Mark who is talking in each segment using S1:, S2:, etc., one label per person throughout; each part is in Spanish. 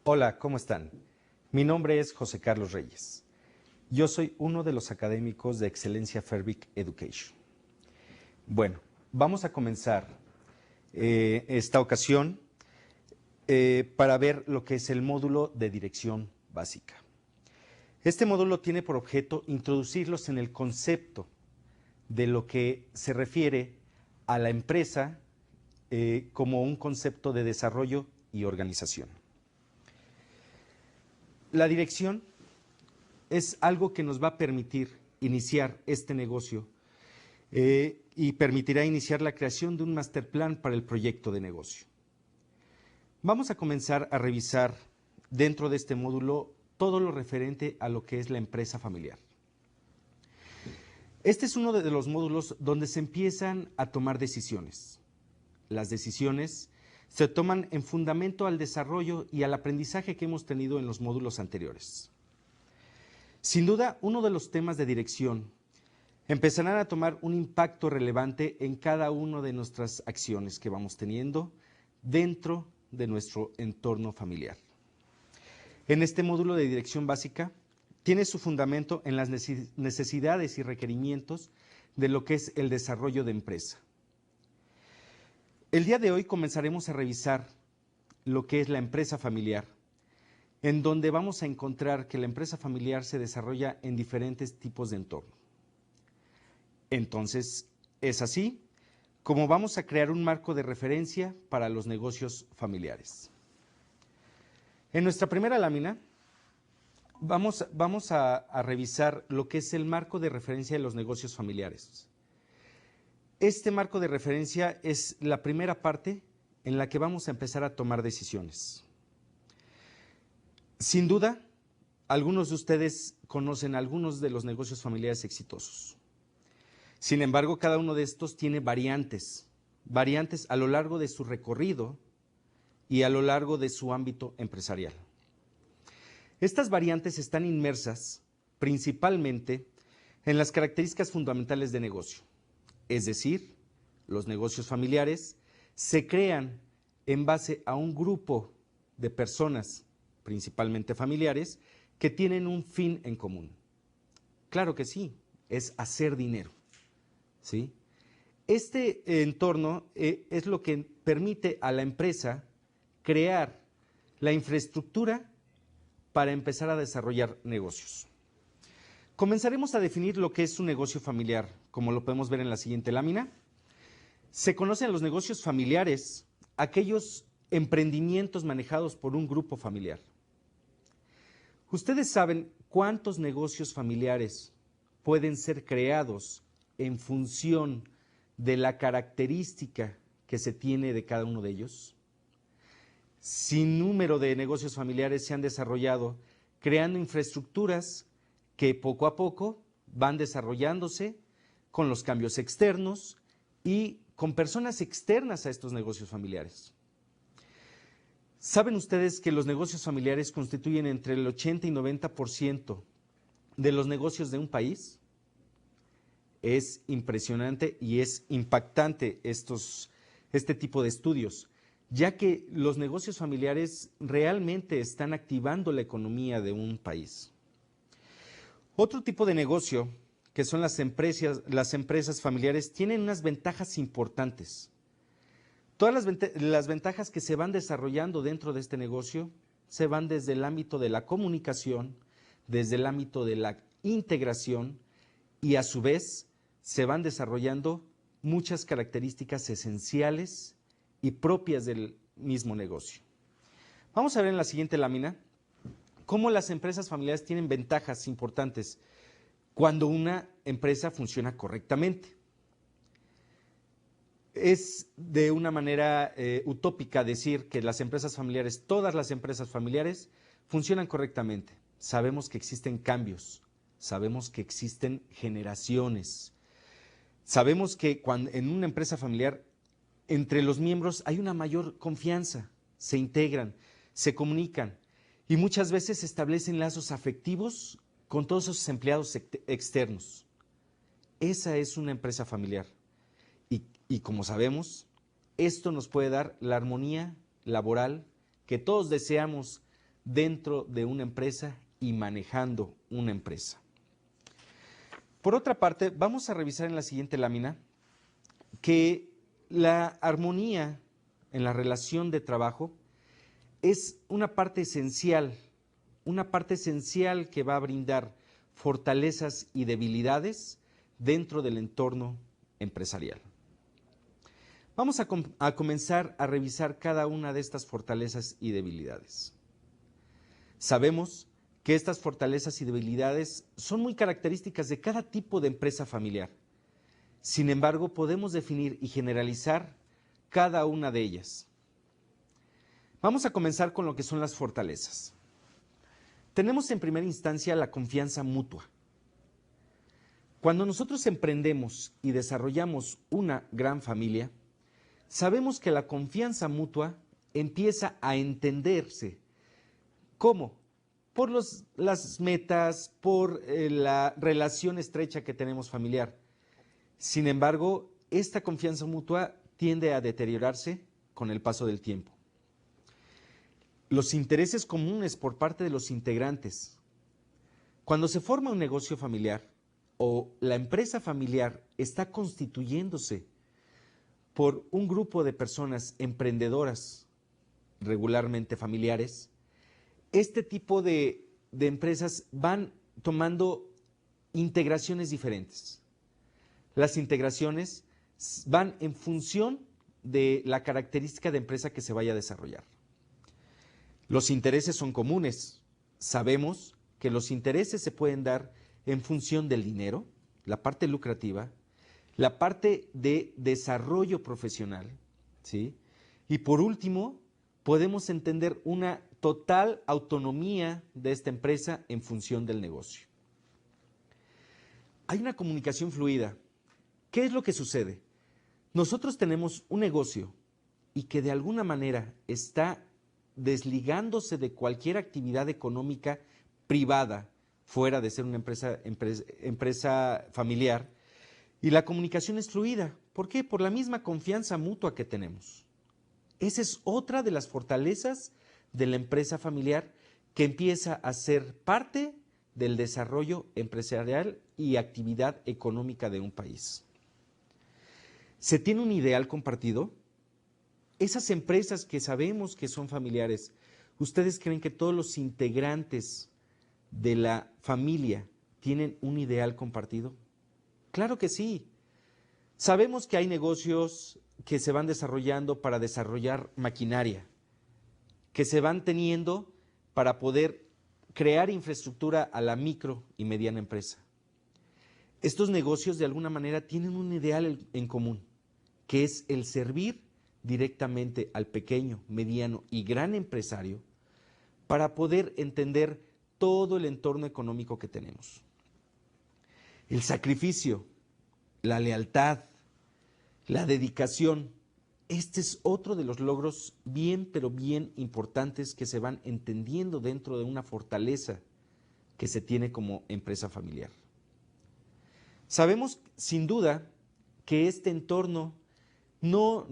S1: Hola, ¿cómo están? Mi nombre es José Carlos Reyes. Yo soy uno de los académicos de Excelencia Fervic Education. Bueno, vamos a comenzar esta ocasión para ver lo que es el módulo de dirección básica. Este módulo tiene por objeto introducirlos en el concepto de lo que se refiere a la empresa como un concepto de desarrollo y organización. La dirección es algo que nos va a permitir iniciar este negocio y permitirá iniciar la creación de un master plan para el proyecto de negocio. Vamos a comenzar a revisar dentro de este módulo todo lo referente a lo que es la empresa familiar. Este es uno de los módulos donde se empiezan a tomar decisiones. Las decisiones se toman en fundamento al desarrollo y al aprendizaje que hemos tenido en los módulos anteriores. Sin duda, uno de los temas de dirección empezarán a tomar un impacto relevante en cada una de nuestras acciones que vamos teniendo dentro de nuestro entorno familiar. En este módulo de dirección básica tiene su fundamento en las necesidades y requerimientos de lo que es el desarrollo de empresa. El día de hoy comenzaremos a revisar lo que es la empresa familiar, en donde vamos a encontrar que la empresa familiar se desarrolla en diferentes tipos de entorno. Entonces, es así como vamos a crear un marco de referencia para los negocios familiares. En nuestra primera lámina vamos a revisar lo que es el marco de referencia de los negocios familiares. Este marco de referencia es la primera parte en la que vamos a empezar a tomar decisiones. Sin duda, algunos de ustedes conocen algunos de los negocios familiares exitosos. Sin embargo, cada uno de estos tiene variantes a lo largo de su recorrido y a lo largo de su ámbito empresarial. Estas variantes están inmersas principalmente en las características fundamentales de negocio. Es decir, los negocios familiares se crean en base a un grupo de personas, principalmente familiares, que tienen un fin en común. Claro que sí, es hacer dinero, ¿sí? Este entorno es lo que permite a la empresa crear la infraestructura para empezar a desarrollar negocios. Comenzaremos a definir lo que es un negocio familiar, como lo podemos ver en la siguiente lámina. Se conocen los negocios familiares, aquellos emprendimientos manejados por un grupo familiar. ¿Ustedes saben cuántos negocios familiares pueden ser creados en función de la característica que se tiene de cada uno de ellos? Sin número de negocios familiares se han desarrollado creando infraestructuras que poco a poco van desarrollándose con los cambios externos y con personas externas a estos negocios familiares. ¿Saben ustedes que los negocios familiares constituyen entre el 80 y 90% de los negocios de un país? Es impresionante y es impactante este tipo de estudios, ya que los negocios familiares realmente están activando la economía de un país. Otro tipo de negocio, que son las empresas familiares, tienen unas ventajas importantes. Todas las ventajas que se van desarrollando dentro de este negocio se van desde el ámbito de la comunicación, desde el ámbito de la integración y a su vez se van desarrollando muchas características esenciales y propias del mismo negocio. Vamos a ver en la siguiente lámina cómo las empresas familiares tienen ventajas importantes cuando una empresa funciona correctamente. Es de una manera utópica decir que las empresas familiares, todas las empresas familiares, funcionan correctamente. Sabemos que existen cambios, sabemos que existen generaciones, sabemos que en una empresa familiar entre los miembros hay una mayor confianza, se integran, se comunican y muchas veces se establecen lazos afectivos con todos esos empleados externos. Esa es una empresa familiar. Y como sabemos, esto nos puede dar la armonía laboral que todos deseamos dentro de una empresa y manejando una empresa. Por otra parte, vamos a revisar en la siguiente lámina que la armonía en la relación de trabajo es una parte esencial que va a brindar fortalezas y debilidades dentro del entorno empresarial. Vamos a comenzar a revisar cada una de estas fortalezas y debilidades. Sabemos que estas fortalezas y debilidades son muy características de cada tipo de empresa familiar. Sin embargo, podemos definir y generalizar cada una de ellas. Vamos a comenzar con lo que son las fortalezas. Tenemos en primera instancia la confianza mutua. Cuando nosotros emprendemos y desarrollamos una gran familia, sabemos que la confianza mutua empieza a entenderse. ¿Cómo? Por las metas, por la relación estrecha que tenemos familiar. Sin embargo, esta confianza mutua tiende a deteriorarse con el paso del tiempo. Los intereses comunes por parte de los integrantes. Cuando se forma un negocio familiar o la empresa familiar está constituyéndose por un grupo de personas emprendedoras, regularmente familiares, este tipo de empresas van tomando integraciones diferentes. Las integraciones van en función de la característica de empresa que se vaya a desarrollar. Los intereses son comunes. Sabemos que los intereses se pueden dar en función del dinero, la parte lucrativa, la parte de desarrollo profesional, ¿sí? Y por último, podemos entender una total autonomía de esta empresa en función del negocio. Hay una comunicación fluida. ¿Qué es lo que sucede? Nosotros tenemos un negocio y que de alguna manera está desligándose de cualquier actividad económica privada, fuera de ser una empresa familiar, y la comunicación es fluida. ¿Por qué? Por la misma confianza mutua que tenemos. Esa es otra de las fortalezas de la empresa familiar que empieza a ser parte del desarrollo empresarial y actividad económica de un país. ¿Se tiene un ideal compartido? Esas empresas que sabemos que son familiares, ¿ustedes creen que todos los integrantes de la familia tienen un ideal compartido? Claro que sí. Sabemos que hay negocios que se van desarrollando para desarrollar maquinaria, que se van teniendo para poder crear infraestructura a la micro y mediana empresa. Estos negocios de alguna manera tienen un ideal en común, que es el servir directamente al pequeño, mediano y gran empresario para poder entender todo el entorno económico que tenemos. El sacrificio, la lealtad, la dedicación, este es otro de los logros bien, pero bien importantes que se van entendiendo dentro de una fortaleza que se tiene como empresa familiar. Sabemos sin duda que este entorno no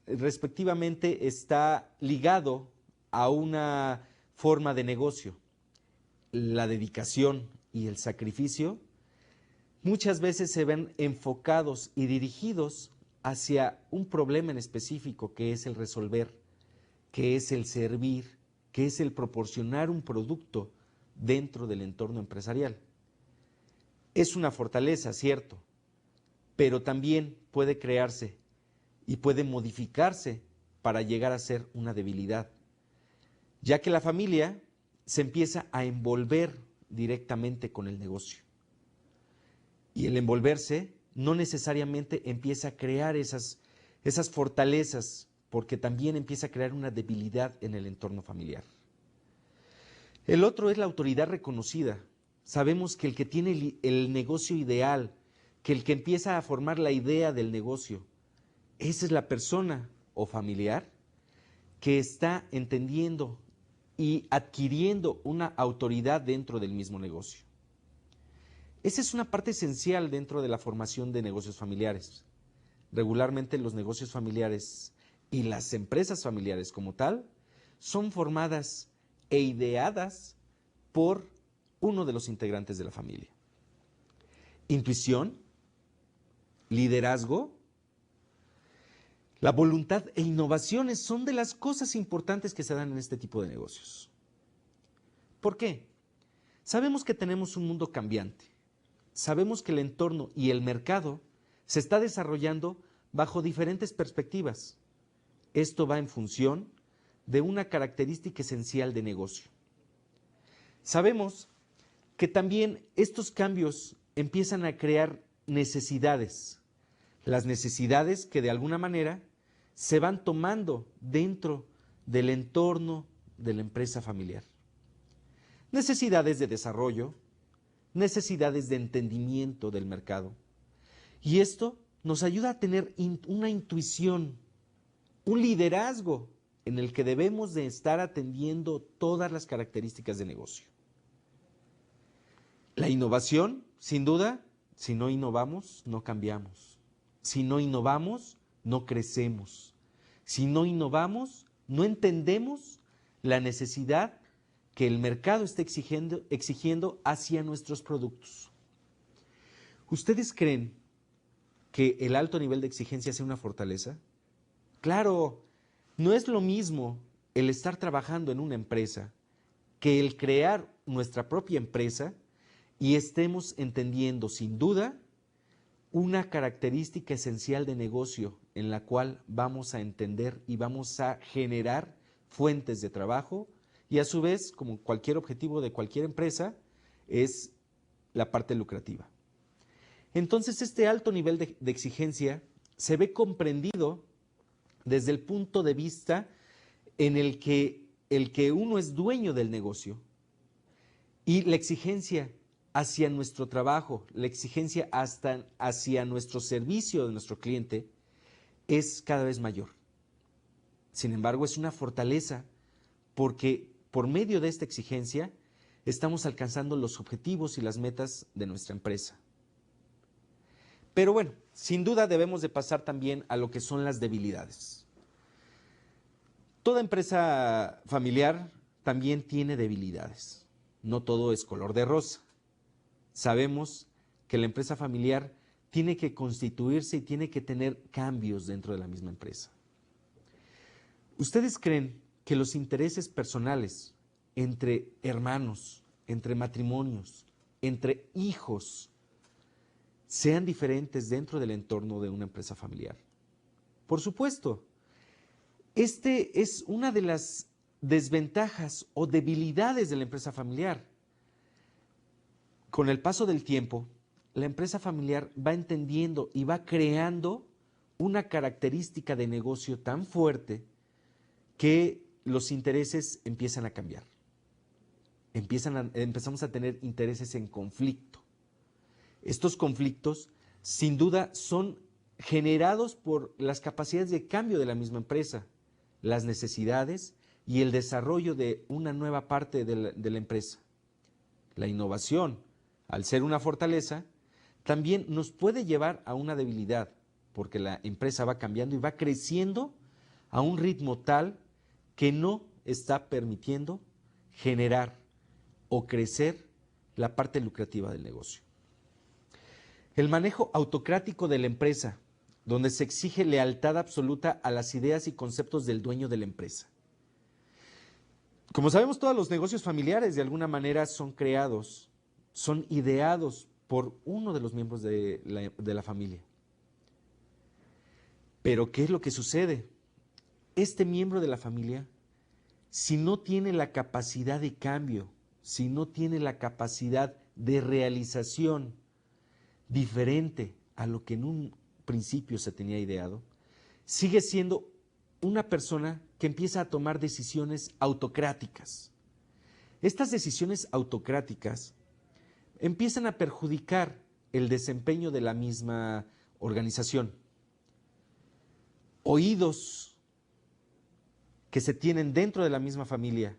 S1: respectivamente está ligado a una forma de negocio. La dedicación y el sacrificio muchas veces se ven enfocados y dirigidos hacia un problema en específico, que es el resolver, que es el servir, que es el proporcionar un producto dentro del entorno empresarial. Es una fortaleza, cierto, pero también puede crearse y puede modificarse para llegar a ser una debilidad, ya que la familia se empieza a envolver directamente con el negocio. Y el envolverse no necesariamente empieza a crear esas fortalezas, porque también empieza a crear una debilidad en el entorno familiar. El otro es la autoridad reconocida. Sabemos que el que tiene el negocio ideal, que el que empieza a formar la idea del negocio, esa es la persona o familiar que está entendiendo y adquiriendo una autoridad dentro del mismo negocio. Esa es una parte esencial dentro de la formación de negocios familiares. Regularmente los negocios familiares y las empresas familiares como tal son formadas e ideadas por uno de los integrantes de la familia. Intuición, liderazgo, la voluntad e innovaciones son de las cosas importantes que se dan en este tipo de negocios. ¿Por qué? Sabemos que tenemos un mundo cambiante. Sabemos que el entorno y el mercado se está desarrollando bajo diferentes perspectivas. Esto va en función de una característica esencial de negocio. Sabemos que también estos cambios empiezan a crear necesidades. Las necesidades que de alguna manera se van tomando dentro del entorno de la empresa familiar. Necesidades de desarrollo, necesidades de entendimiento del mercado. Y esto nos ayuda a tener una intuición, un liderazgo en el que debemos de estar atendiendo todas las características de negocio. La innovación, sin duda, si no innovamos, no cambiamos. Si no innovamos, no crecemos. Si no innovamos, no entendemos la necesidad que el mercado está exigiendo hacia nuestros productos. ¿Ustedes creen que el alto nivel de exigencia sea una fortaleza? Claro, no es lo mismo el estar trabajando en una empresa que el crear nuestra propia empresa y estemos entendiendo sin duda una característica esencial de negocio en la cual vamos a entender y vamos a generar fuentes de trabajo y a su vez, como cualquier objetivo de cualquier empresa, es la parte lucrativa. Entonces, este alto nivel de exigencia se ve comprendido desde el punto de vista en el que uno es dueño del negocio y la exigencia hacia nuestro trabajo, la exigencia hacia nuestro servicio de nuestro cliente es cada vez mayor. Sin embargo, es una fortaleza porque por medio de esta exigencia estamos alcanzando los objetivos y las metas de nuestra empresa. Pero bueno, sin duda debemos de pasar también a lo que son las debilidades. Toda empresa familiar también tiene debilidades. No todo es color de rosa. Sabemos que la empresa familiar tiene que constituirse y tiene que tener cambios dentro de la misma empresa. ¿Ustedes creen que los intereses personales entre hermanos, entre matrimonios, entre hijos, sean diferentes dentro del entorno de una empresa familiar? Por supuesto, este es una de las desventajas o debilidades de la empresa familiar. Con el paso del tiempo, la empresa familiar va entendiendo y va creando una característica de negocio tan fuerte que los intereses empiezan a cambiar. Empezamos a tener intereses en conflicto. Estos conflictos, sin duda, son generados por las capacidades de cambio de la misma empresa, las necesidades y el desarrollo de una nueva parte de la empresa. La innovación, al ser una fortaleza, también nos puede llevar a una debilidad, porque la empresa va cambiando y va creciendo a un ritmo tal que no está permitiendo generar o crecer la parte lucrativa del negocio. El manejo autocrático de la empresa, donde se exige lealtad absoluta a las ideas y conceptos del dueño de la empresa. Como sabemos, todos los negocios familiares de alguna manera son creados, son ideados por uno de los miembros de la familia. Pero ¿qué es lo que sucede? Este miembro de la familia, si no tiene la capacidad de cambio, si no tiene la capacidad de realización diferente a lo que en un principio se tenía ideado, sigue siendo una persona que empieza a tomar decisiones autocráticas. Estas decisiones autocráticas empiezan a perjudicar el desempeño de la misma organización. Oídos que se tienen dentro de la misma familia,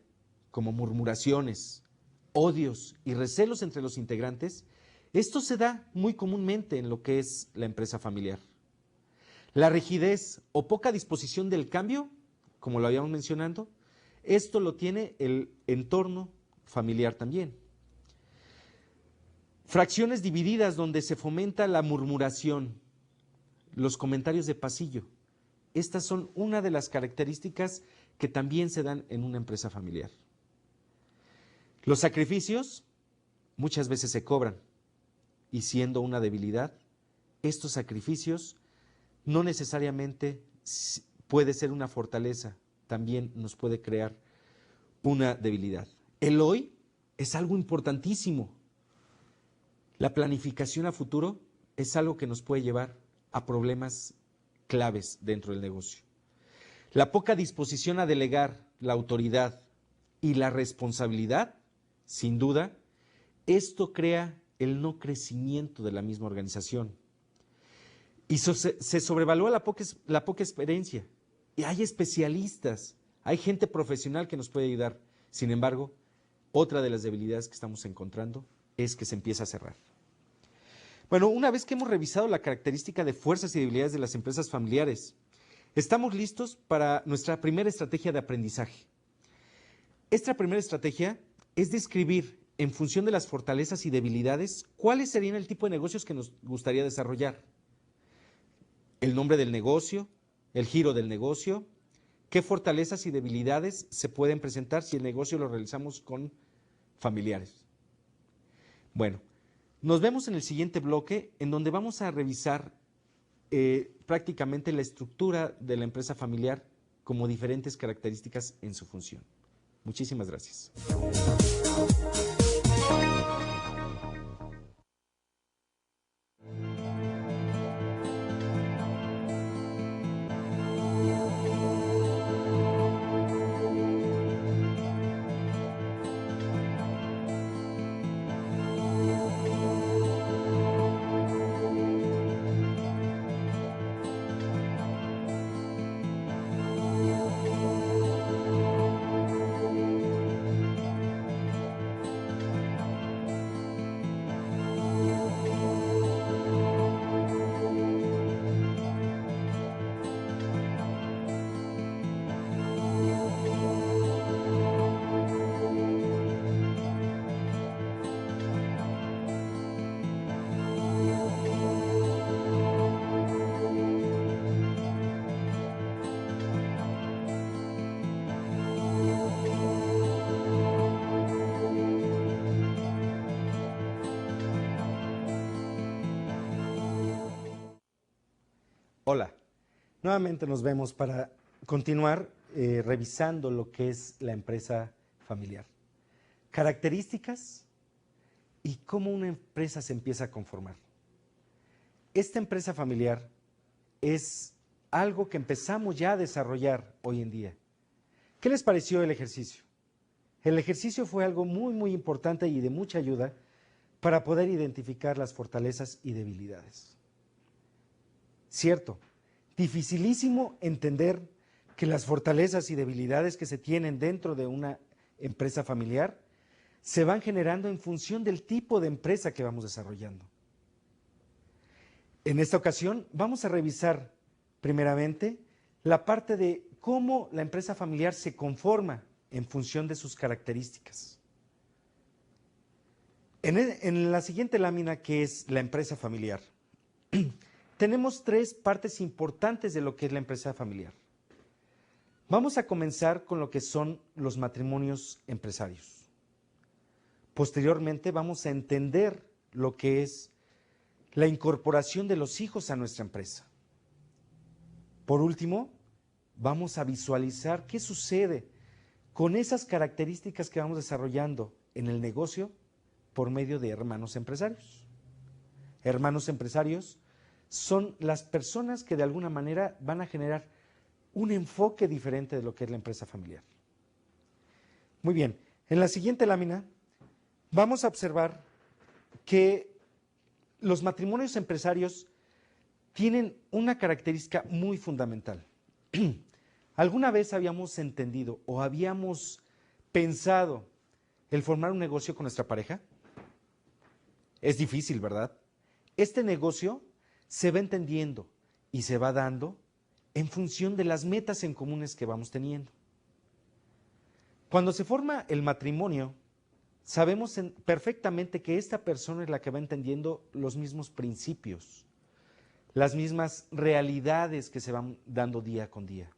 S1: como murmuraciones, odios y recelos entre los integrantes, esto se da muy comúnmente en lo que es la empresa familiar. La rigidez o poca disposición del cambio, como lo habíamos mencionado, Esto lo tiene el entorno familiar también. Fracciones divididas donde se fomenta la murmuración, los comentarios de pasillo. Estas son una de las características que también se dan en una empresa familiar. Los sacrificios muchas veces se cobran y siendo una debilidad, estos sacrificios no necesariamente puede ser una fortaleza, también nos puede crear una debilidad. El hoy es algo importantísimo. La planificación a futuro es algo que nos puede llevar a problemas claves dentro del negocio. La poca disposición a delegar la autoridad y la responsabilidad, sin duda, esto crea el no crecimiento de la misma organización. Y se sobrevalúa la poca experiencia. Y hay especialistas, hay gente profesional que nos puede ayudar. Sin embargo, otra de las debilidades que estamos encontrando es que se empieza a cerrar. Bueno, una vez que hemos revisado la característica de fuerzas y debilidades de las empresas familiares, estamos listos para nuestra primera estrategia de aprendizaje. Esta primera estrategia es describir, en función de las fortalezas y debilidades, cuáles serían el tipo de negocios que nos gustaría desarrollar. El nombre del negocio, el giro del negocio, qué fortalezas y debilidades se pueden presentar si el negocio lo realizamos con familiares. Bueno, nos vemos en el siguiente bloque en donde vamos a revisar prácticamente la estructura de la empresa familiar como diferentes características en su función. Muchísimas gracias. Hola, nuevamente nos vemos para continuar revisando lo que es la empresa familiar. Características y cómo una empresa se empieza a conformar. Esta empresa familiar es algo que empezamos ya a desarrollar hoy en día. ¿Qué les pareció el ejercicio? El ejercicio fue algo muy importante y de mucha ayuda para poder identificar las fortalezas y debilidades. Cierto, dificilísimo entender que las fortalezas y debilidades que se tienen dentro de una empresa familiar se van generando en función del tipo de empresa que vamos desarrollando. En esta ocasión vamos a revisar primeramente la parte de cómo la empresa familiar se conforma en función de sus características. En la siguiente lámina, que es la empresa familiar, tenemos tres partes importantes de lo que es la empresa familiar. Vamos a comenzar con lo que son los matrimonios empresarios. Posteriormente vamos a entender lo que es la incorporación de los hijos a nuestra empresa. Por último, vamos a visualizar qué sucede con esas características que vamos desarrollando en el negocio por medio de hermanos empresarios. Hermanos empresarios son las personas que de alguna manera van a generar un enfoque diferente de lo que es la empresa familiar. Muy bien, en la siguiente lámina vamos a observar que los matrimonios empresarios tienen una característica muy fundamental. ¿Alguna vez habíamos entendido o habíamos pensado el formar un negocio con nuestra pareja? Es difícil, ¿verdad? Este negocio se va entendiendo y se va dando en función de las metas en comunes que vamos teniendo. Cuando se forma el matrimonio, sabemos perfectamente que esta persona es la que va entendiendo los mismos principios, las mismas realidades que se van dando día con día.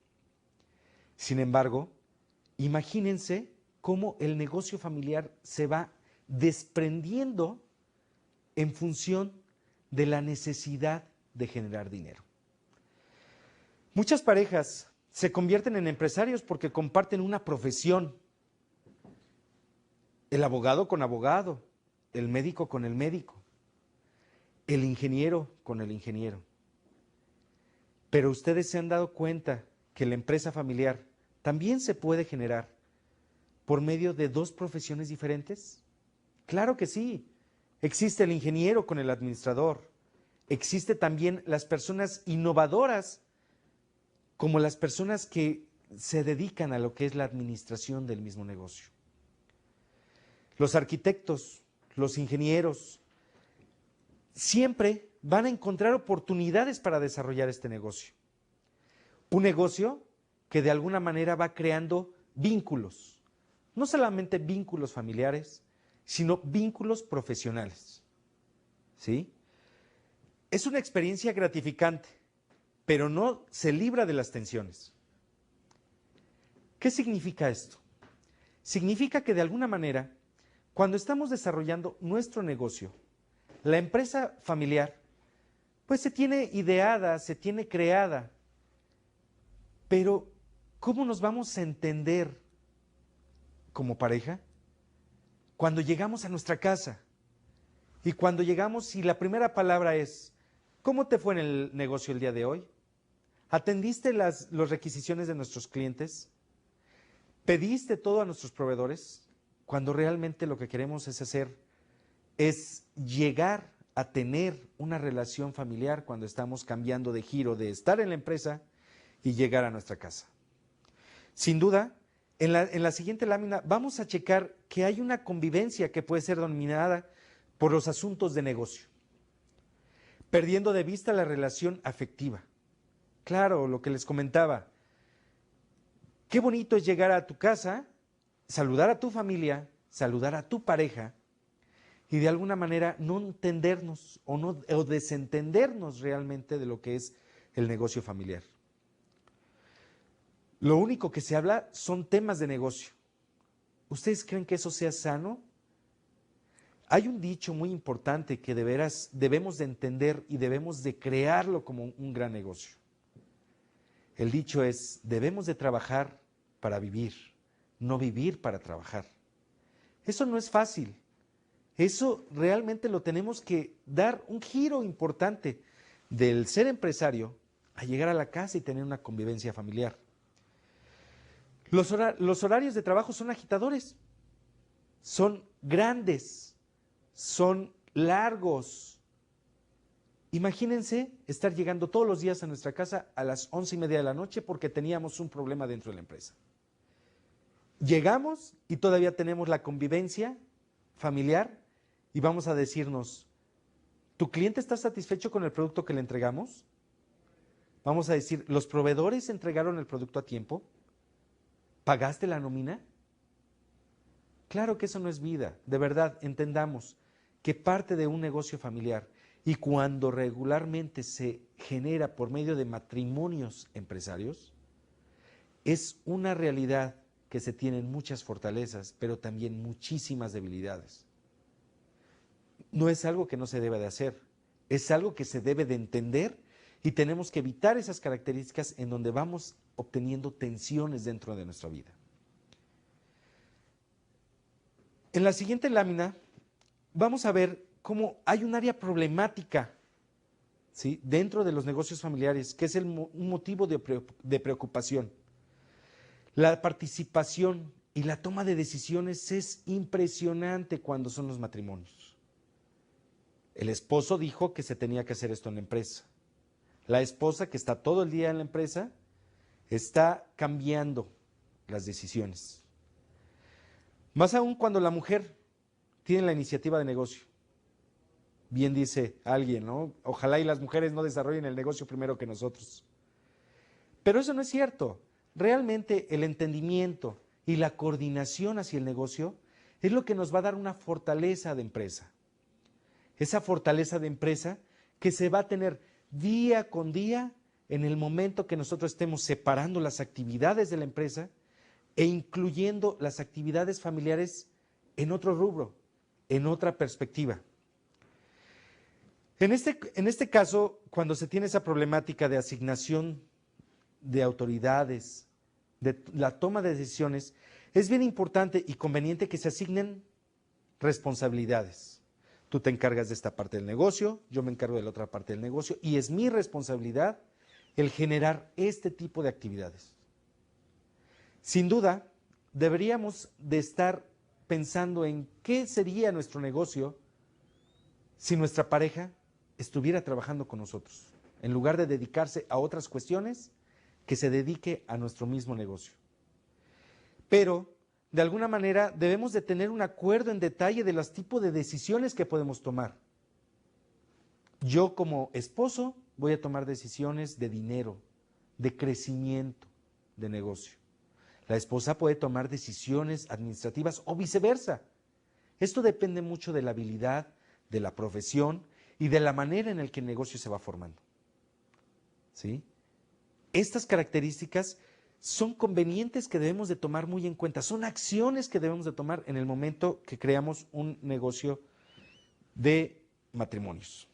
S1: Sin embargo, imagínense cómo el negocio familiar se va desprendiendo en función de la necesidad de generar dinero. Muchas parejas se convierten en empresarios porque comparten una profesión. El abogado con abogado, el médico con el médico, el ingeniero con el ingeniero. Pero ustedes se han dado cuenta que la empresa familiar también se puede generar por medio de dos profesiones diferentes. Claro que sí. Existe el ingeniero con el administrador. Existe también las personas innovadoras, como las personas que se dedican a lo que es la administración del mismo negocio. Los arquitectos, los ingenieros, siempre van a encontrar oportunidades para desarrollar este negocio. Un negocio que de alguna manera va creando vínculos, no solamente vínculos familiares, sino vínculos profesionales. ¿Sí? Es una experiencia gratificante, pero no se libra de las tensiones. ¿Qué significa esto? Significa que de alguna manera, cuando estamos desarrollando nuestro negocio, la empresa familiar, pues se tiene ideada, se tiene creada, pero ¿cómo nos vamos a entender como pareja? Cuando llegamos a nuestra casa y cuando llegamos y la primera palabra es, ¿cómo te fue en el negocio el día de hoy? ¿Atendiste las requisiciones de nuestros clientes? ¿Pediste todo a nuestros proveedores? Cuando realmente lo que queremos es llegar a tener una relación familiar cuando estamos cambiando de giro de estar en la empresa y llegar a nuestra casa. Sin duda, en la siguiente lámina vamos a checar que hay una convivencia que puede ser dominada por los asuntos de negocio, perdiendo de vista la relación afectiva. Claro, lo que les comentaba, qué bonito es llegar a tu casa, saludar a tu familia, saludar a tu pareja y de alguna manera no entendernos o desentendernos realmente de lo que es el negocio familiar. Lo único que se habla son temas de negocio. ¿Ustedes creen que eso sea sano? Hay un dicho muy importante que de veras debemos de entender y debemos de crearlo como un gran negocio. El dicho es, debemos de trabajar para vivir, no vivir para trabajar. Eso no es fácil. Eso realmente lo tenemos que dar un giro importante del ser empresario a llegar a la casa y tener una convivencia familiar. Los horarios de trabajo son agitadores, son grandes, son largos. Imagínense estar llegando todos los días a nuestra casa a las 11:30 de la noche porque teníamos un problema dentro de la empresa. Llegamos y todavía tenemos la convivencia familiar y vamos a decirnos, ¿tu cliente está satisfecho con el producto que le entregamos? Vamos a decir, ¿los proveedores entregaron el producto a tiempo? ¿Pagaste la nómina? Claro que eso no es vida. De verdad, entendamos que parte de un negocio familiar y cuando regularmente se genera por medio de matrimonios empresarios, es una realidad que se tienen muchas fortalezas, pero también muchísimas debilidades. No es algo que no se debe de hacer, es algo que se debe de entender y tenemos que evitar esas características en donde vamos obteniendo tensiones dentro de nuestra vida. En la siguiente lámina vamos a ver cómo hay un área problemática, ¿sí?, dentro de los negocios familiares, que es un motivo de preocupación. La participación y la toma de decisiones es impresionante cuando son los matrimonios. El esposo dijo que se tenía que hacer esto en la empresa. La esposa, que está todo el día en la empresa, está cambiando las decisiones. Más aún cuando la mujer tiene la iniciativa de negocio. Bien dice alguien, ¿no? Ojalá y las mujeres no desarrollen el negocio primero que nosotros. Pero eso no es cierto. Realmente el entendimiento y la coordinación hacia el negocio es lo que nos va a dar una fortaleza de empresa. Esa fortaleza de empresa que se va a tener día con día en el momento que nosotros estemos separando las actividades de la empresa e incluyendo las actividades familiares en otro rubro, en otra perspectiva. En este caso, cuando se tiene esa problemática de asignación de autoridades, de la toma de decisiones, es bien importante y conveniente que se asignen responsabilidades. Tú te encargas de esta parte del negocio, yo me encargo de la otra parte del negocio y es mi responsabilidad el generar este tipo de actividades. Sin duda, deberíamos de estar pensando en qué sería nuestro negocio si nuestra pareja estuviera trabajando con nosotros, en lugar de dedicarse a otras cuestiones, que se dedique a nuestro mismo negocio. Pero, de alguna manera, debemos de tener un acuerdo en detalle de los tipos de decisiones que podemos tomar. Yo como esposo voy a tomar decisiones de dinero, de crecimiento, de negocio. La esposa puede tomar decisiones administrativas o viceversa. Esto depende mucho de la habilidad, de la profesión y de la manera en la que el negocio se va formando. ¿Sí? Estas características son convenientes que debemos de tomar muy en cuenta, son acciones que debemos de tomar en el momento que creamos un negocio de matrimonios.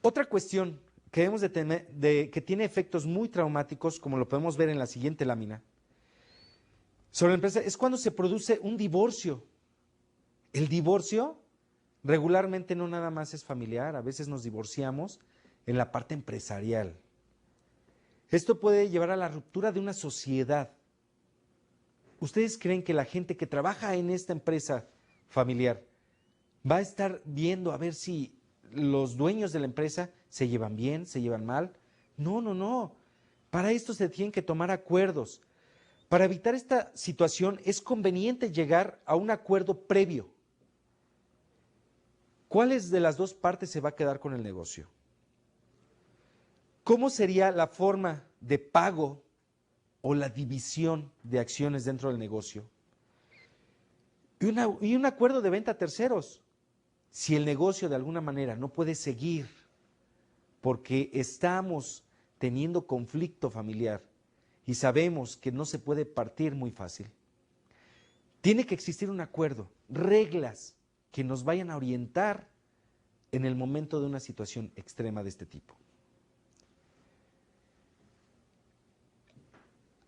S1: Otra cuestión que debemos de tener, que tiene efectos muy traumáticos, como lo podemos ver en la siguiente lámina, sobre la empresa, es cuando se produce un divorcio. El divorcio regularmente no nada más es familiar, a veces nos divorciamos en la parte empresarial. Esto puede llevar a la ruptura de una sociedad. ¿Ustedes creen que la gente que trabaja en esta empresa familiar va a estar viendo a ver si los dueños de la empresa se llevan bien, se llevan mal? No, no, no. Para esto se tienen que tomar acuerdos. Para evitar esta situación es conveniente llegar a un acuerdo previo. ¿Cuáles de las dos partes se va a quedar con el negocio? ¿Cómo sería la forma de pago o la división de acciones dentro del negocio? Y un acuerdo de venta a terceros. Si el negocio de alguna manera no puede seguir porque estamos teniendo conflicto familiar y sabemos que no se puede partir muy fácil, tiene que existir un acuerdo, reglas que nos vayan a orientar en el momento de una situación extrema de este tipo.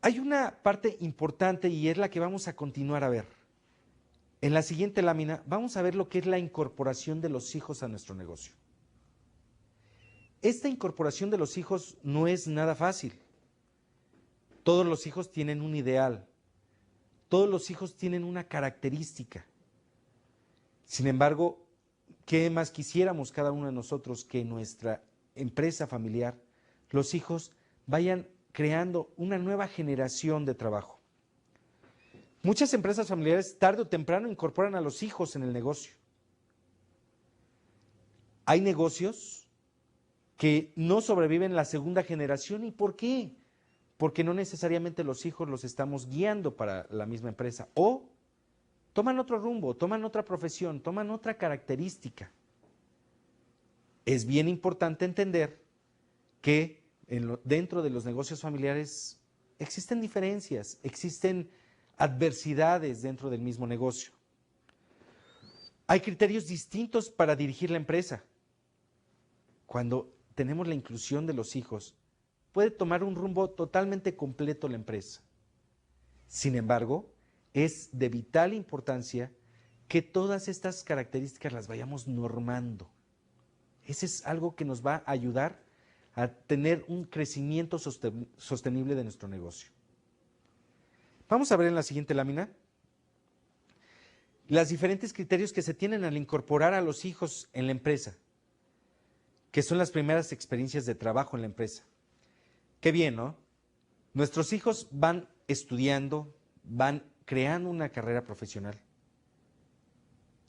S1: Hay una parte importante y es la que vamos a continuar a ver. En la siguiente lámina vamos a ver lo que es la incorporación de los hijos a nuestro negocio. Esta incorporación de los hijos no es nada fácil. Todos los hijos tienen un ideal. Todos los hijos tienen una característica. Sin embargo, ¿qué más quisiéramos cada uno de nosotros que en nuestra empresa familiar los hijos vayan creando una nueva generación de trabajo? Muchas empresas familiares tarde o temprano incorporan a los hijos en el negocio. Hay negocios que no sobreviven la segunda generación. ¿Y por qué? Porque no necesariamente los hijos los estamos guiando para la misma empresa. O toman otro rumbo, toman otra profesión, toman otra característica. Es bien importante entender que dentro de los negocios familiares existen diferencias, existen adversidades dentro del mismo negocio. Hay criterios distintos para dirigir la empresa. Cuando tenemos la inclusión de los hijos, puede tomar un rumbo totalmente completo la empresa. Sin embargo, es de vital importancia que todas estas características las vayamos normando. Ese es algo que nos va a ayudar a tener un crecimiento sostenible de nuestro negocio. Vamos a ver en la siguiente lámina los diferentes criterios que se tienen al incorporar a los hijos en la empresa, que son las primeras experiencias de trabajo en la empresa. Qué bien, ¿no? Nuestros hijos van estudiando, van creando una carrera profesional.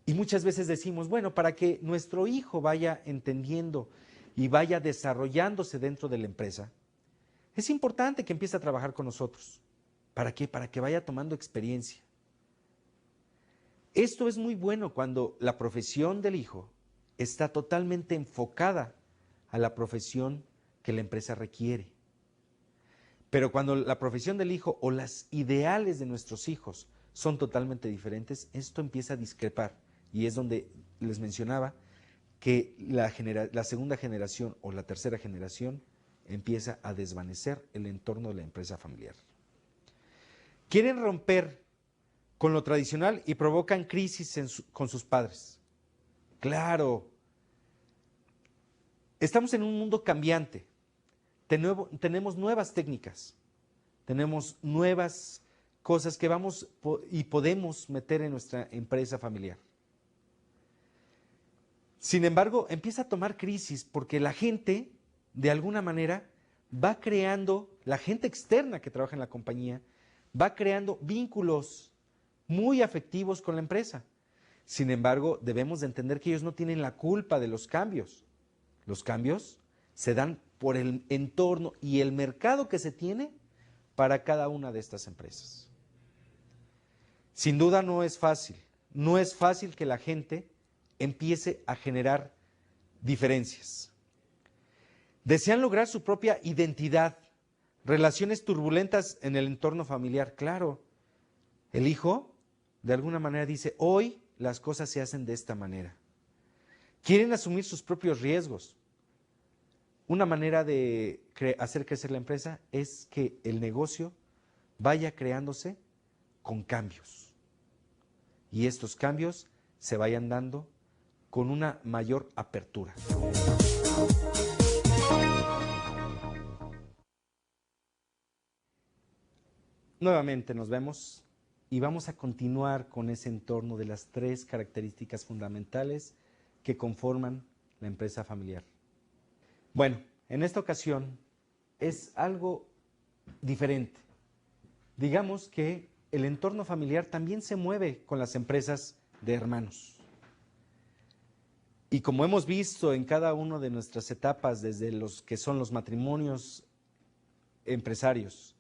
S1: Y muchas veces decimos, bueno, para que nuestro hijo vaya entendiendo y vaya desarrollándose dentro de la empresa, es importante que empiece a trabajar con nosotros. ¿Para qué? Para que vaya tomando experiencia. Esto es muy bueno cuando la profesión del hijo está totalmente enfocada a la profesión que la empresa requiere. Pero cuando la profesión del hijo o las ideales de nuestros hijos son totalmente diferentes, esto empieza a discrepar. Y es donde les mencionaba que la segunda generación o la tercera generación empieza a desvanecer el entorno de la empresa familiar. Quieren romper con lo tradicional y provocan crisis con sus padres. Claro, estamos en un mundo cambiante. Tenemos nuevas técnicas, tenemos nuevas cosas que vamos y podemos meter en nuestra empresa familiar. Sin embargo, empieza a tomar crisis porque la gente, de alguna manera, va creando, la gente externa que trabaja en la compañía, va creando vínculos muy afectivos con la empresa. Sin embargo, debemos de entender que ellos no tienen la culpa de los cambios. Los cambios se dan por el entorno y el mercado que se tiene para cada una de estas empresas. Sin duda no es fácil. No es fácil que la gente empiece a generar diferencias. Desean lograr su propia identidad, relaciones turbulentas en el entorno familiar. Claro, el hijo de alguna manera dice, hoy las cosas se hacen de esta manera. Quieren asumir sus propios riesgos. Una manera de hacer crecer la empresa es que el negocio vaya creándose con cambios. Y estos cambios se vayan dando con una mayor apertura. Nuevamente nos vemos y vamos a continuar con ese entorno de las 3 características fundamentales que conforman la empresa familiar. Bueno, en esta ocasión es algo diferente. Digamos que el entorno familiar también se mueve con las empresas de hermanos. Y como hemos visto en cada una de nuestras etapas, desde los que son los matrimonios empresarios,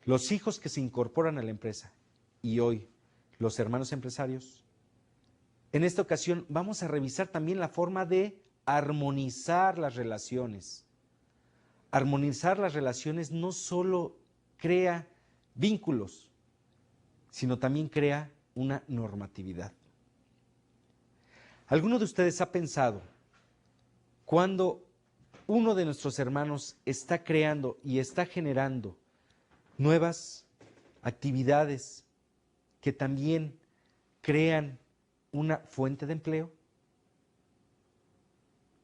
S1: los hijos que se incorporan a la empresa y hoy los hermanos empresarios, en esta ocasión vamos a revisar también la forma de armonizar las relaciones. Armonizar las relaciones no solo crea vínculos, sino también crea una normatividad. ¿Alguno de ustedes ha pensado cuando uno de nuestros hermanos está creando y está generando nuevas actividades que también crean una fuente de empleo?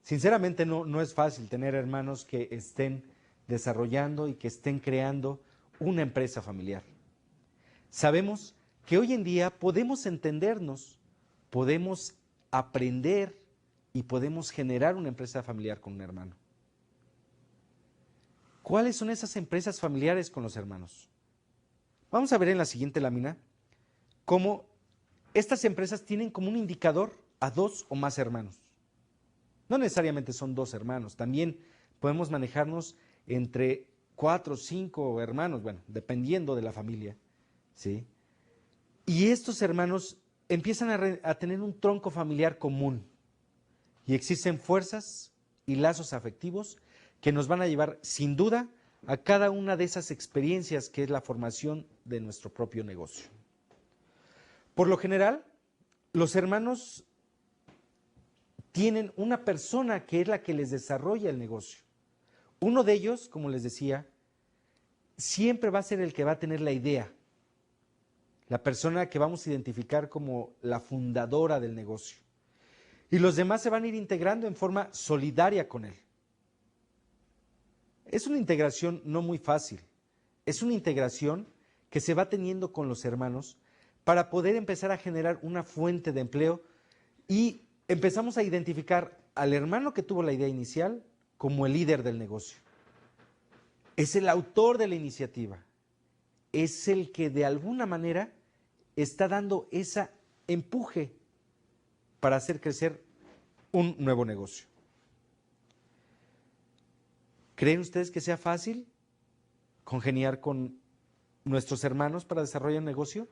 S1: Sinceramente no es fácil tener hermanos que estén desarrollando y que estén creando una empresa familiar. Sabemos que hoy en día podemos entendernos, podemos aprender y podemos generar una empresa familiar con un hermano. ¿Cuáles son esas empresas familiares con los hermanos? Vamos a ver en la siguiente lámina cómo estas empresas tienen como un indicador a 2 o más hermanos. No necesariamente son 2 hermanos, también podemos manejarnos entre 4 o 5 hermanos, bueno, dependiendo de la familia, ¿sí? Y estos hermanos empiezan a tener un tronco familiar común y existen fuerzas y lazos afectivos que nos van a llevar sin duda a cada una de esas experiencias que es la formación de nuestro propio negocio. Por lo general, los hermanos tienen una persona que es la que les desarrolla el negocio. Uno de ellos, como les decía, siempre va a ser el que va a tener la idea, la persona que vamos a identificar como la fundadora del negocio. Y los demás se van a ir integrando en forma solidaria con él. Es una integración no muy fácil, es una integración que se va teniendo con los hermanos para poder empezar a generar una fuente de empleo y empezamos a identificar al hermano que tuvo la idea inicial como el líder del negocio. Es el autor de la iniciativa, es el que de alguna manera está dando ese empuje para hacer crecer un nuevo negocio. ¿Creen ustedes que sea fácil congeniar con nuestros hermanos para desarrollar un negocio?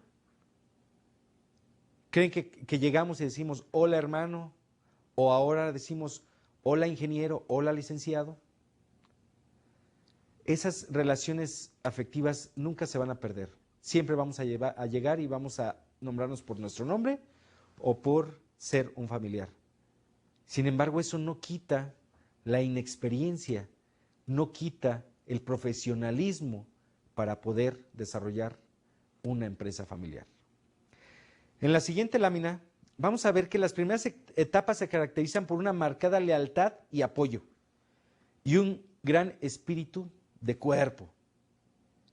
S1: ¿Creen que llegamos y decimos, hola hermano? O ahora decimos, hola ingeniero, hola licenciado. Esas relaciones afectivas nunca se van a perder. Siempre vamos a llegar y vamos a nombrarnos por nuestro nombre o por ser un familiar. Sin embargo, eso no quita la inexperiencia, no quita el profesionalismo para poder desarrollar una empresa familiar. En la siguiente lámina vamos a ver que las primeras etapas se caracterizan por una marcada lealtad y apoyo y un gran espíritu de cuerpo.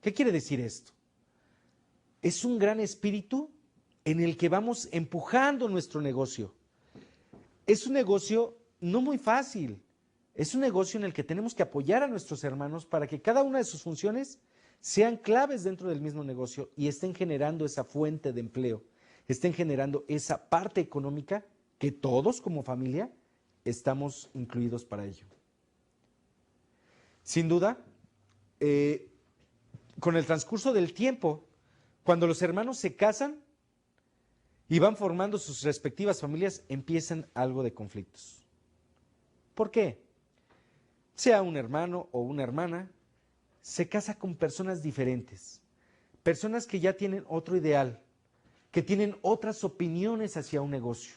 S1: ¿Qué quiere decir esto? Es un gran espíritu en el que vamos empujando nuestro negocio. Es un negocio no muy fácil, es un negocio en el que tenemos que apoyar a nuestros hermanos para que cada una de sus funciones sean claves dentro del mismo negocio y estén generando esa fuente de empleo, estén generando esa parte económica que todos como familia estamos incluidos para ello. Sin duda, con el transcurso del tiempo, cuando los hermanos se casan y van formando sus respectivas familias, empiezan algo de conflictos. ¿Por qué? Sea un hermano o una hermana, se casa con personas diferentes, personas que ya tienen otro ideal, que tienen otras opiniones hacia un negocio.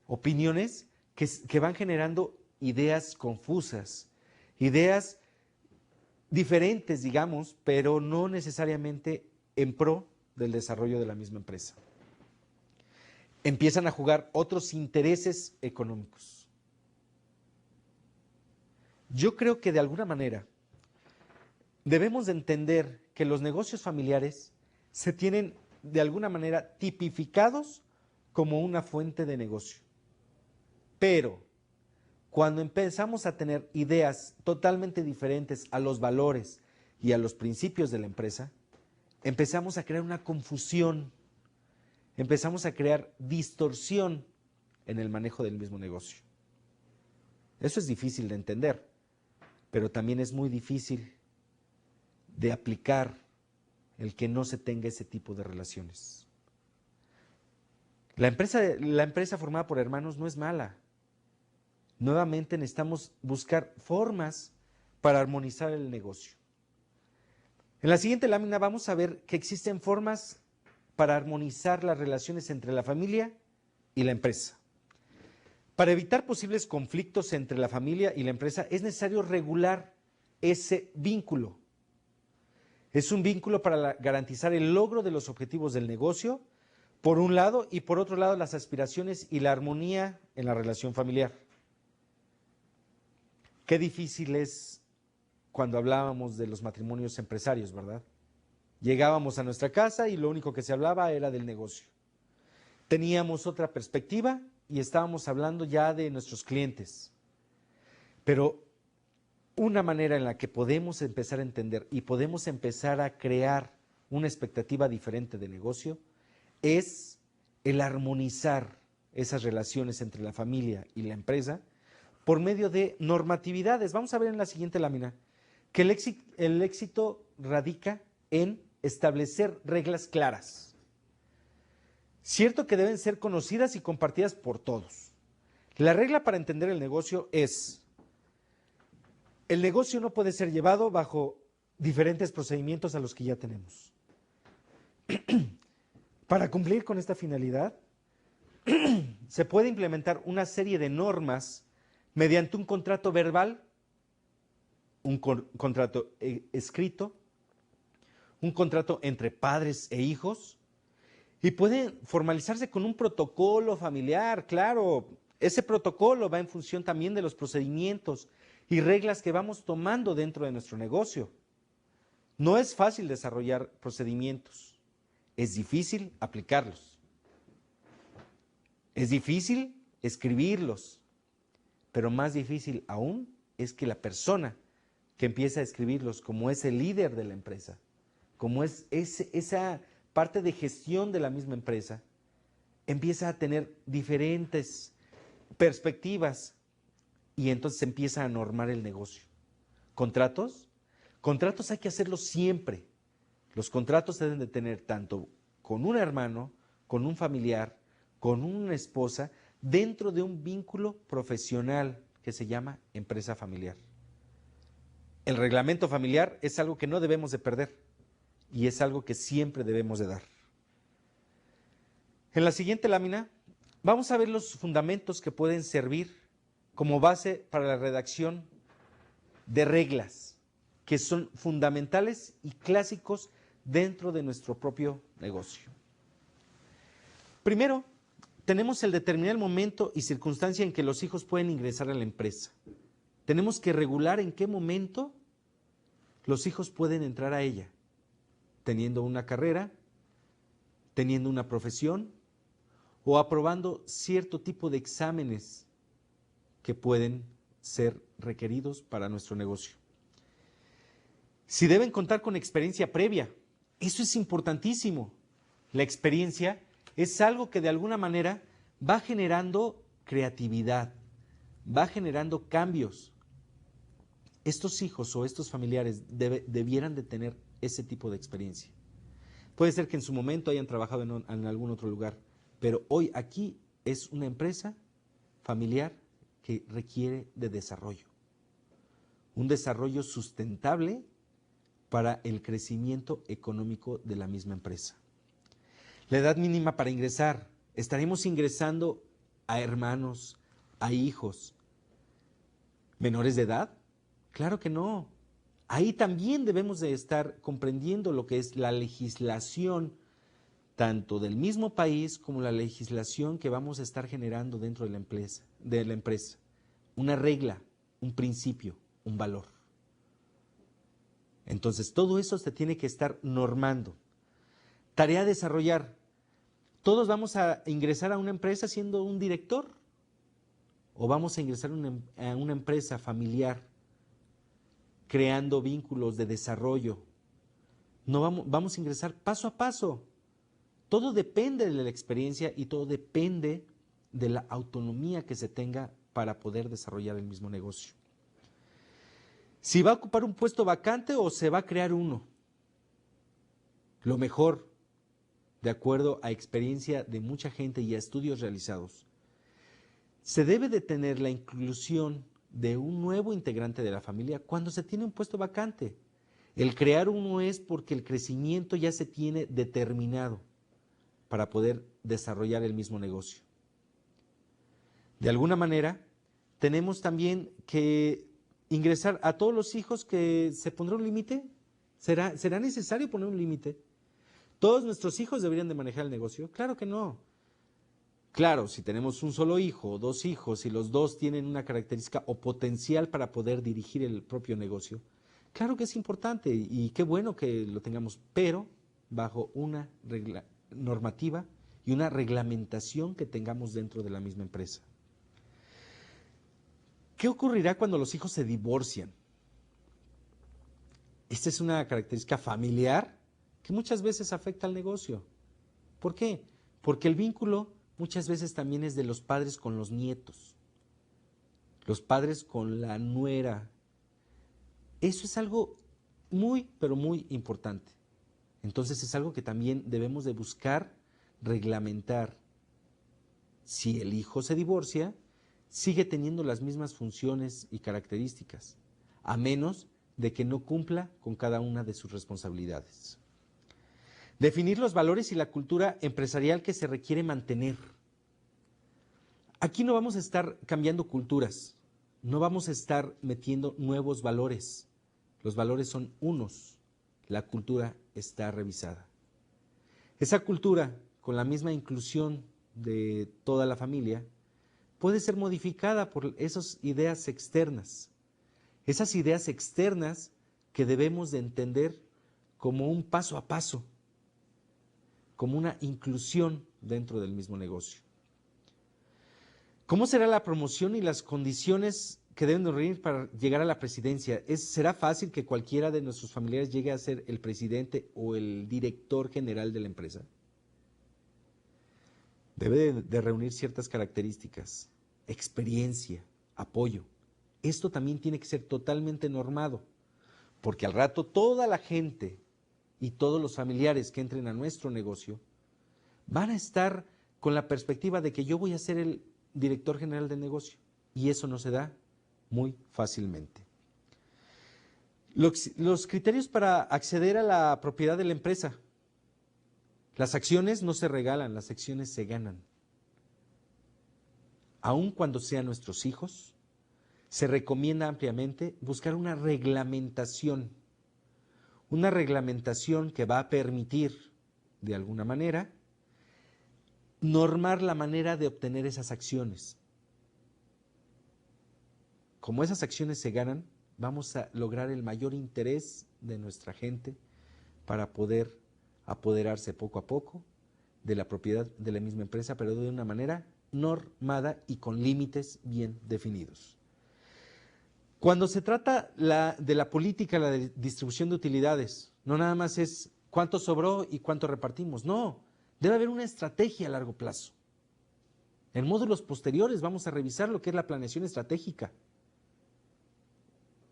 S1: Opiniones que van generando ideas confusas, ideas diferentes, digamos, pero no necesariamente en pro del desarrollo de la misma empresa. Empiezan a jugar otros intereses económicos. Yo creo que de alguna manera debemos de entender que los negocios familiares se tienen de alguna manera tipificados como una fuente de negocio. Pero cuando empezamos a tener ideas totalmente diferentes a los valores y a los principios de la empresa, empezamos a crear una confusión, empezamos a crear distorsión en el manejo del mismo negocio. Eso es difícil de entender, pero también es muy difícil de aplicar el que no se tenga ese tipo de relaciones. La empresa formada por hermanos no es mala. Nuevamente necesitamos buscar formas para armonizar el negocio. En la siguiente lámina vamos a ver que existen formas para armonizar las relaciones entre la familia y la empresa. Para evitar posibles conflictos entre la familia y la empresa es necesario regular ese vínculo. Es un vínculo para garantizar el logro de los objetivos del negocio, por un lado, y por otro lado las aspiraciones y la armonía en la relación familiar. Qué difícil es cuando hablábamos de los matrimonios empresarios, ¿verdad? Llegábamos a nuestra casa y lo único que se hablaba era del negocio. Teníamos otra perspectiva y estábamos hablando ya de nuestros clientes. Pero una manera en la que podemos empezar a entender y podemos empezar a crear una expectativa diferente de negocio es el armonizar esas relaciones entre la familia y la empresa por medio de normatividades. Vamos a ver en la siguiente lámina que el éxito radica en establecer reglas claras. Cierto que deben ser conocidas y compartidas por todos. La regla para entender el negocio es: el negocio no puede ser llevado bajo diferentes procedimientos a los que ya tenemos. Para cumplir con esta finalidad, se puede implementar una serie de normas mediante un contrato verbal, un contrato escrito, un contrato entre padres e hijos, y puede formalizarse con un protocolo familiar, claro. Ese protocolo va en función también de los procedimientos y reglas que vamos tomando dentro de nuestro negocio. No es fácil desarrollar procedimientos, es difícil aplicarlos, es difícil escribirlos, pero más difícil aún es que la persona que empieza a escribirlos, como es el líder de la empresa, como es esa parte de gestión de la misma empresa, empieza a tener diferentes perspectivas y entonces empieza a normar el negocio. Contratos Contratos hay que hacerlos siempre. Los contratos se deben de tener tanto con un hermano, con un familiar, con una esposa, dentro de un vínculo profesional que se llama empresa familiar. El reglamento familiar es algo que no debemos de perder y es algo que siempre debemos de dar. En la siguiente lámina vamos a ver los fundamentos que pueden servir como base para la redacción de reglas que son fundamentales y clásicos dentro de nuestro propio negocio. Primero, tenemos el determinar el momento y circunstancia en que los hijos pueden ingresar a la empresa. Tenemos que regular en qué momento los hijos pueden entrar a ella, teniendo una carrera, teniendo una profesión o aprobando cierto tipo de exámenes que pueden ser requeridos para nuestro negocio. Si deben contar con experiencia previa, eso es importantísimo. La experiencia es algo que de alguna manera va generando creatividad, va generando cambios. Estos hijos o estos familiares debieran de tener ese tipo de experiencia. Puede ser que en su momento hayan trabajado en algún otro lugar, pero hoy aquí es una empresa familiar que requiere de desarrollo. Un desarrollo sustentable para el crecimiento económico de la misma empresa. La edad mínima para ingresar. ¿Estaremos ingresando a hermanos, a hijos menores de edad? Claro que no. Ahí también debemos de estar comprendiendo lo que es la legislación, tanto del mismo país como la legislación que vamos a estar generando dentro de la empresa. Una regla, un principio, un valor. Entonces, todo eso se tiene que estar normando. Tarea a desarrollar. ¿Todos vamos a ingresar a una empresa siendo un director? ¿O vamos a ingresar a una empresa familiar creando vínculos de desarrollo? No vamos a ingresar paso a paso. Todo depende de la experiencia y todo depende de la autonomía que se tenga para poder desarrollar el mismo negocio. Si va a ocupar un puesto vacante o se va a crear uno. Lo mejor, de acuerdo a experiencia de mucha gente y a estudios realizados, se debe de tener la inclusión de un nuevo integrante de la familia cuando se tiene un puesto vacante. El crear uno es porque el crecimiento ya se tiene determinado para poder desarrollar el mismo negocio. De alguna manera, tenemos también que ingresar a todos los hijos. Que se pondrá un límite. ¿Será necesario poner un límite? ¿Todos nuestros hijos deberían de manejar el negocio? Claro que no. Claro, si tenemos un solo hijo o dos hijos y los dos tienen una característica o potencial para poder dirigir el propio negocio, claro que es importante y qué bueno que lo tengamos, pero bajo una normativa y una reglamentación que tengamos dentro de la misma empresa. ¿Qué ocurrirá cuando los hijos se divorcian? Esta es una característica familiar que muchas veces afecta al negocio. ¿Por qué? Porque el vínculo muchas veces también es de los padres con los nietos, los padres con la nuera. Eso es algo muy, pero muy importante. Entonces es algo que también debemos de buscar reglamentar. Si el hijo se divorcia, sigue teniendo las mismas funciones y características, a menos de que no cumpla con cada una de sus responsabilidades. Definir los valores y la cultura empresarial que se requiere mantener. Aquí no vamos a estar cambiando culturas, no vamos a estar metiendo nuevos valores. Los valores son unos, la cultura está revisada. Esa cultura, con la misma inclusión de toda la familia, puede ser modificada por esas ideas externas. Esas ideas externas que debemos de entender como un paso a paso, como una inclusión dentro del mismo negocio. ¿Cómo será la promoción y las condiciones que deben de reunir para llegar a la presidencia? ¿Será fácil que cualquiera de nuestros familiares llegue a ser el presidente o el director general de la empresa? Debe de reunir ciertas características, experiencia, apoyo. Esto también tiene que ser totalmente normado. Porque al rato toda la gente y todos los familiares que entren a nuestro negocio van a estar con la perspectiva de que yo voy a ser el director general del negocio. Y eso no se da muy fácilmente. Los criterios para acceder a la propiedad de la empresa. Las acciones no se regalan, las acciones se ganan. Aun cuando sean nuestros hijos, se recomienda ampliamente buscar una reglamentación que va a permitir, de alguna manera, normar la manera de obtener esas acciones. Como esas acciones se ganan, vamos a lograr el mayor interés de nuestra gente para poder apoderarse poco a poco de la propiedad de la misma empresa, pero de una manera normada y con límites bien definidos. Cuando se trata de la política, la de distribución de utilidades, no nada más es cuánto sobró y cuánto repartimos, no, debe haber una estrategia a largo plazo. En módulos posteriores vamos a revisar lo que es la planeación estratégica,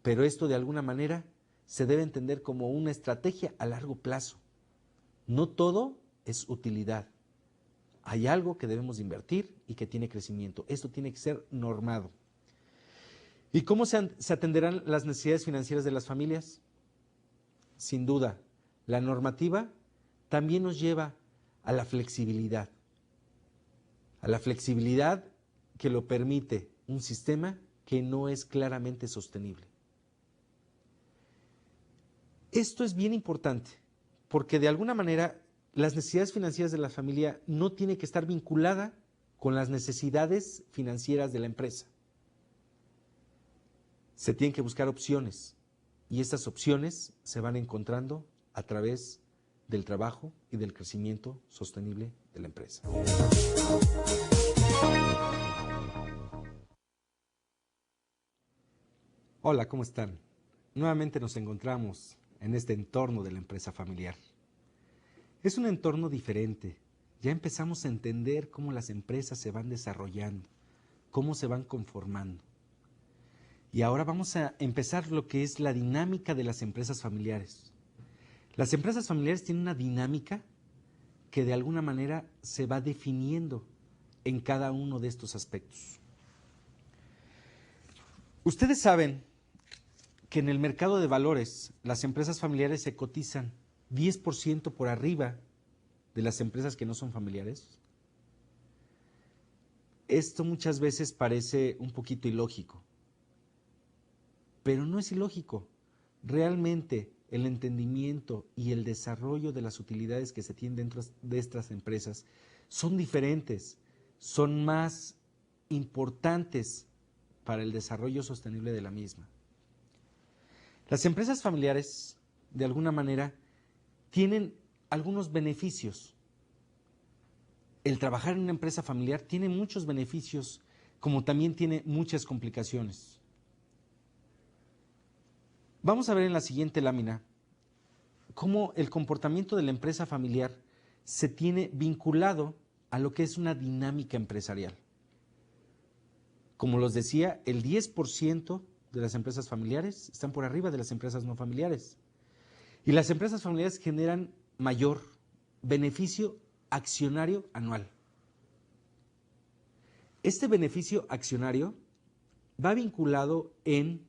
S1: pero esto de alguna manera se debe entender como una estrategia a largo plazo. No todo es utilidad. Hay algo que debemos invertir y que tiene crecimiento. Esto tiene que ser normado. ¿Y cómo se atenderán las necesidades financieras de las familias? Sin duda, la normativa también nos lleva a la flexibilidad que lo permite un sistema que no es claramente sostenible. Esto es bien importante porque de alguna manera las necesidades financieras de la familia no tienen que estar vinculadas con las necesidades financieras de la empresa. Se tienen que buscar opciones y estas opciones se van encontrando a través del trabajo y del crecimiento sostenible de la empresa. Hola, ¿cómo están? Nuevamente nos encontramos en este entorno de la empresa familiar. Es un entorno diferente. Ya empezamos a entender cómo las empresas se van desarrollando, cómo se van conformando. Y ahora vamos a empezar lo que es la dinámica de las empresas familiares. Las empresas familiares tienen una dinámica que de alguna manera se va definiendo en cada uno de estos aspectos. Ustedes saben que en el mercado de valores las empresas familiares se cotizan 10% por arriba de las empresas que no son familiares. Esto muchas veces parece un poquito ilógico, pero no es ilógico. Realmente el entendimiento y el desarrollo de las utilidades que se tienen dentro de estas empresas son diferentes, son más importantes para el desarrollo sostenible de la misma. Las empresas familiares, de alguna manera, tienen algunos beneficios. El trabajar en una empresa familiar tiene muchos beneficios, como también tiene muchas complicaciones. Vamos a ver en la siguiente lámina cómo el comportamiento de la empresa familiar se tiene vinculado a lo que es una dinámica empresarial. Como les decía, el 10% de las empresas familiares están por arriba de las empresas no familiares. Y las empresas familiares generan mayor beneficio accionario anual. Este beneficio accionario va vinculado en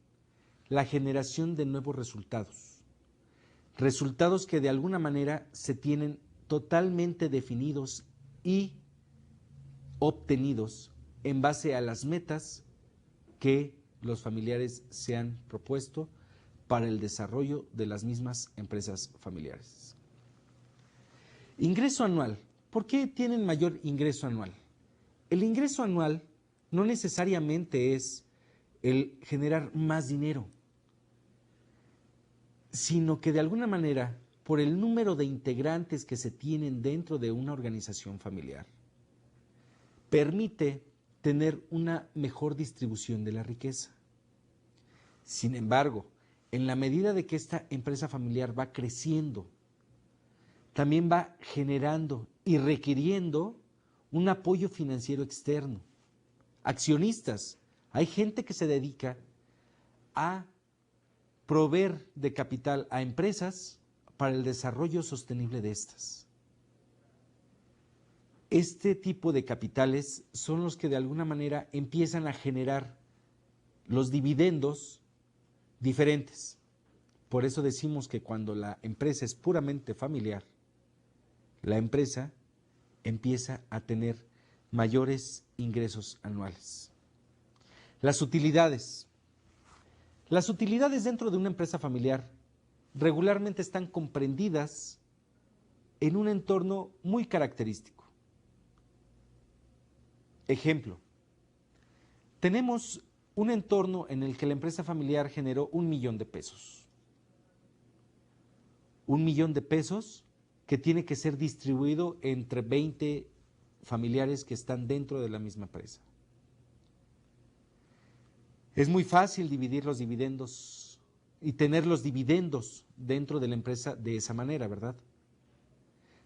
S1: la generación de nuevos resultados. Resultados que de alguna manera se tienen totalmente definidos y obtenidos en base a las metas que los familiares se han propuesto para el desarrollo de las mismas empresas familiares. Ingreso anual. ¿Por qué tienen mayor ingreso anual? El ingreso anual no necesariamente es el generar más dinero, sino que de alguna manera, por el número de integrantes que se tienen dentro de una organización familiar, permite tener una mejor distribución de la riqueza. Sin embargo, en la medida de que esta empresa familiar va creciendo, también va generando y requiriendo un apoyo financiero externo. Accionistas, hay gente que se dedica a proveer de capital a empresas para el desarrollo sostenible de estas. Este tipo de capitales son los que de alguna manera empiezan a generar los dividendos diferentes. Por eso decimos que cuando la empresa es puramente familiar, la empresa empieza a tener mayores ingresos anuales. Las utilidades. Las utilidades dentro de una empresa familiar regularmente están comprendidas en un entorno muy característico. Ejemplo, tenemos un entorno en el que la empresa familiar generó 1,000,000 de pesos. 1,000,000 de pesos que tiene que ser distribuido entre 20 familiares que están dentro de la misma empresa. Es muy fácil dividir los dividendos y tener los dividendos dentro de la empresa de esa manera, ¿verdad?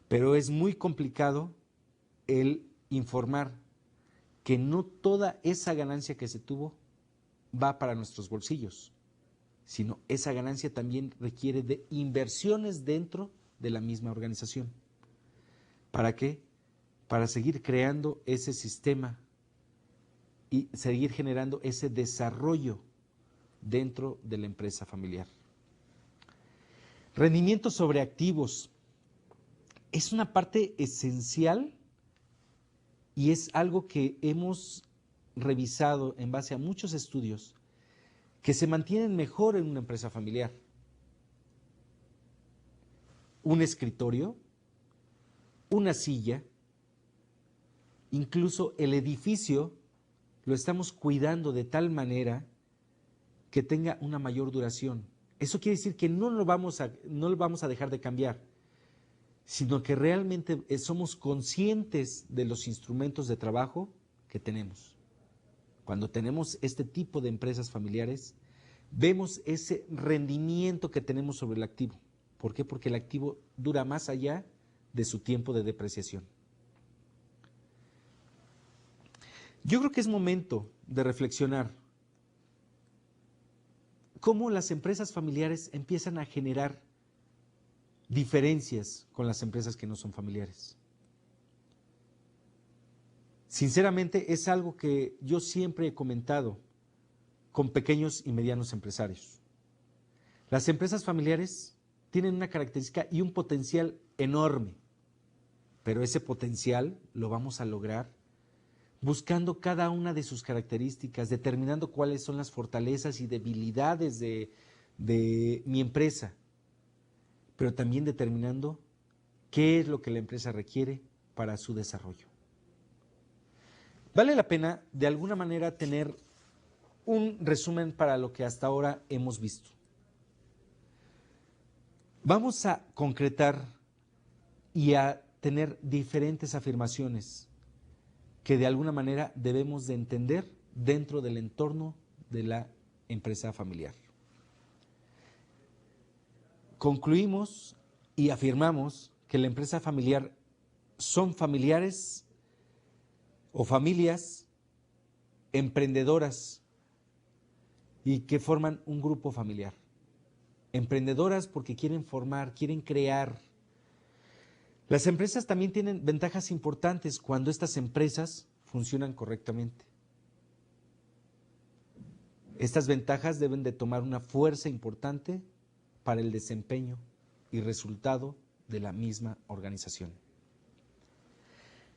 S1: Pero es muy complicado el informar que no toda esa ganancia que se tuvo va para nuestros bolsillos, sino esa ganancia también requiere de inversiones dentro de la misma organización. ¿Para qué? Para seguir creando ese sistema y seguir generando ese desarrollo dentro de la empresa familiar. Rendimiento sobre activos es una parte esencial y es algo que hemos revisado en base a muchos estudios que se mantienen mejor en una empresa familiar. Un escritorio, una silla, incluso el edificio lo estamos cuidando de tal manera que tenga una mayor duración. Eso quiere decir que no lo vamos a dejar de cambiar, sino que realmente somos conscientes de los instrumentos de trabajo que tenemos. Cuando tenemos este tipo de empresas familiares, vemos ese rendimiento que tenemos sobre el activo. ¿Por qué? Porque el activo dura más allá de su tiempo de depreciación. Yo creo que es momento de reflexionar cómo las empresas familiares empiezan a generar diferencias con las empresas que no son familiares. Sinceramente, es algo que yo siempre he comentado con pequeños y medianos empresarios. Las empresas familiares tienen una característica y un potencial enorme, pero ese potencial lo vamos a lograr buscando cada una de sus características, determinando cuáles son las fortalezas y debilidades de mi empresa, pero también determinando qué es lo que la empresa requiere para su desarrollo. Vale la pena, de alguna manera, tener un resumen para lo que hasta ahora hemos visto. Vamos a concretar y a tener diferentes afirmaciones que de alguna manera debemos de entender dentro del entorno de la empresa familiar. Concluimos y afirmamos que la empresa familiar son familiares o familias emprendedoras y que forman un grupo familiar. Emprendedoras porque quieren formar, quieren crear. Las empresas también tienen ventajas importantes cuando estas empresas funcionan correctamente. Estas ventajas deben de tomar una fuerza importante para el desempeño y resultado de la misma organización.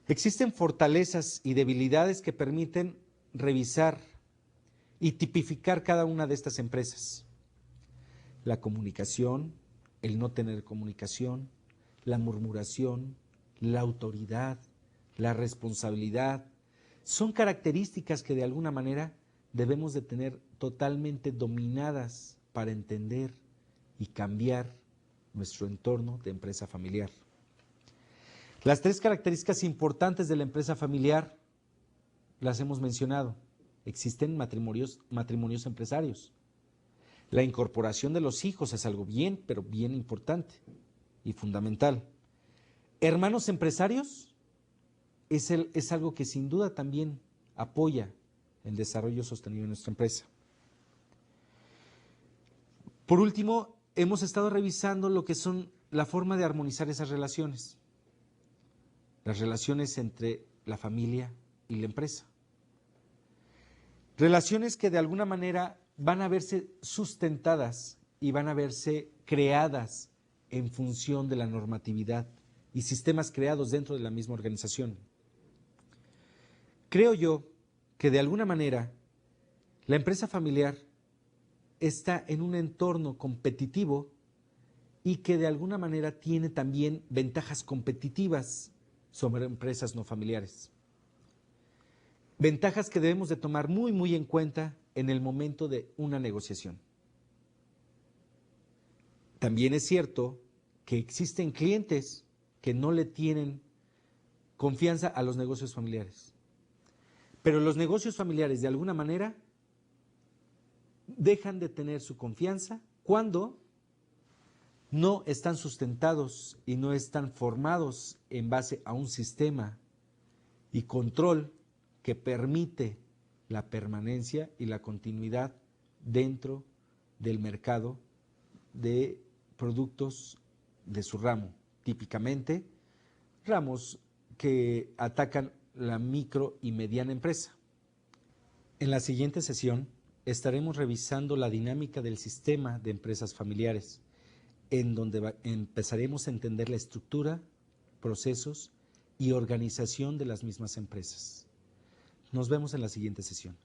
S1: Existen fortalezas y debilidades que permiten revisar y tipificar cada una de estas empresas. La comunicación, el no tener comunicación, la murmuración, la autoridad, la responsabilidad, son características que de alguna manera debemos de tener totalmente dominadas para entender y cambiar nuestro entorno de empresa familiar. Las 3 características importantes de la empresa familiar las hemos mencionado. Existen matrimonios empresarios. La incorporación de los hijos es algo bien, pero bien importante y fundamental. Hermanos empresarios es algo que sin duda también apoya el desarrollo sostenido de nuestra empresa. Por último, hemos estado revisando lo que son la forma de armonizar esas relaciones. Las relaciones entre la familia y la empresa. Relaciones que de alguna manera van a verse sustentadas y van a verse creadas en función de la normatividad y sistemas creados dentro de la misma organización. Creo yo que de alguna manera la empresa familiar está en un entorno competitivo y que de alguna manera tiene también ventajas competitivas sobre empresas no familiares. Ventajas que debemos de tomar muy en cuenta en el momento de una negociación. También es cierto que existen clientes que no le tienen confianza a los negocios familiares. Pero los negocios familiares de alguna manera dejan de tener su confianza cuando no están sustentados y no están formados en base a un sistema y control que permite la permanencia y la continuidad dentro del mercado de productos de su ramo, típicamente ramos que atacan la micro y mediana empresa. En la siguiente sesión estaremos revisando la dinámica del sistema de empresas familiares, en donde empezaremos a entender la estructura, procesos y organización de las mismas empresas. Nos vemos en la siguiente sesión.